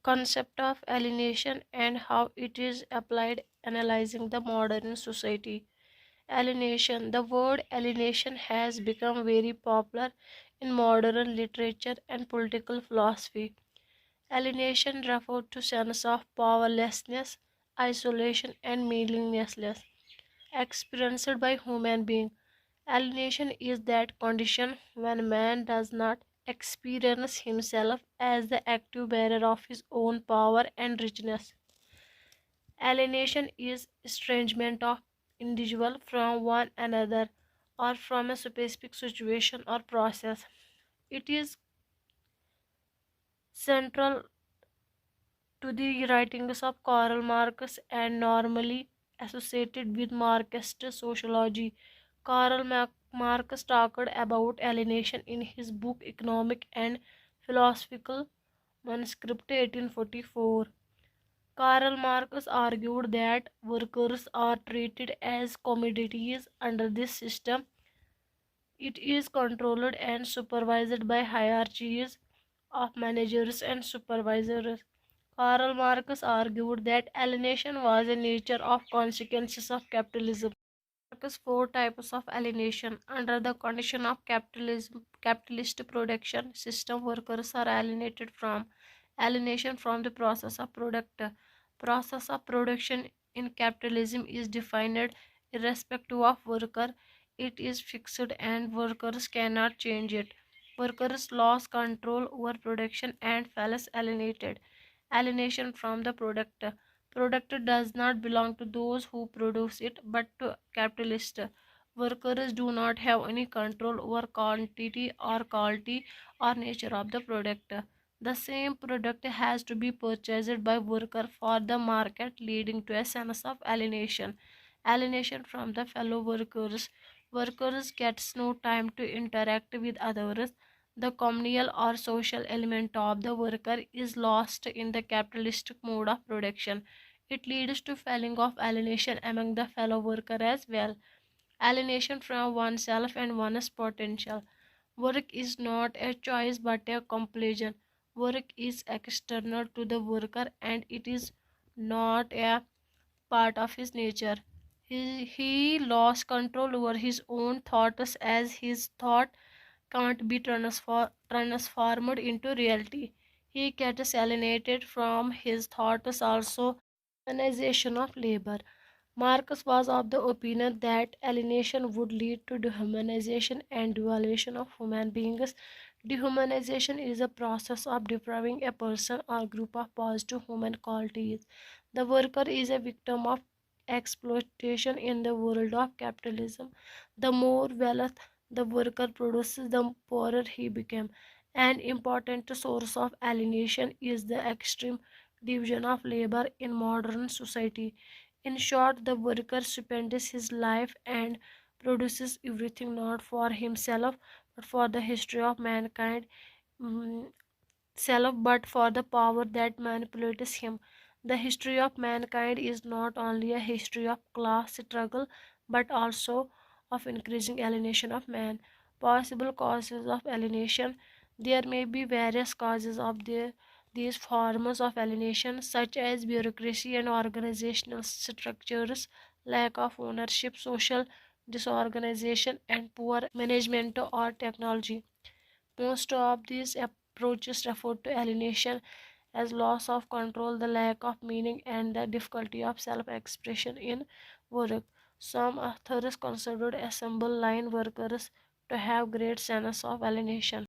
concept of alienation and how it is applied, analyzing the modern society. Alienation. The word alienation has become very popular in modern literature and political philosophy. Alienation refers to sense of powerlessness, isolation, and meaninglessness experienced by human being. Alienation is that condition when man does not experience himself as the active bearer of his own power and richness. Alienation is estrangement of individual from one another or from a specific situation or process. It is central to the writings of Karl Marx and normally associated with Marxist sociology. Marx talked about alienation in his book Economic and Philosophical Manuscript 1844. Karl Marx argued that workers are treated as commodities under this system. It is controlled and supervised by hierarchies of managers and supervisors. Karl Marx argued that alienation was a nature of consequences of capitalism. Marx four types of alienation. Under the condition of capitalist production system, workers are alienated from alienation from the process of product. Process of production in capitalism is defined irrespective of worker. It is fixed and workers cannot change it. Workers lost control over production and felt alienated. Alienation from the product. Product does not belong to those who produce it but to capitalists. Workers do not have any control over quantity or quality or nature of the product. The same product has to be purchased by worker for the market, leading to a sense of alienation. Alienation from the fellow workers. Workers gets no time to interact with others. The communal or social element of the worker is lost in the capitalistic mode of production. It leads to feeling of alienation among the fellow worker as well. Alienation from oneself and one's potential. Work is not a choice but a compulsion. Work is external to the worker and it is not a part of his nature. He lost control over his own thoughts as his thought can't be transformed into reality. He gets alienated from his thoughts also. Humanization of labor. Marcus was of the opinion that alienation would lead to dehumanization and devaluation of human beings. Dehumanization is a process of depriving a person or group of positive human qualities. The worker is a victim of exploitation in the world of capitalism. The more wealth the worker produces, the poorer he becomes. An important source of alienation is the extreme division of labor in modern society. In short, the worker spends his life and produces everything not for himself but for the history of mankind, mm, self but for the power that manipulates him. The history of mankind is not only a history of class struggle but also of increasing alienation of man. Possible causes of alienation. There may be various causes of these forms of alienation, such as bureaucracy and organizational structures, lack of ownership, social disorganization, and poor management or technology. Most of these approaches refer to alienation as loss of control, the lack of meaning, and the difficulty of self expression in work. Some authors considered assemble line workers to have great sense of alienation.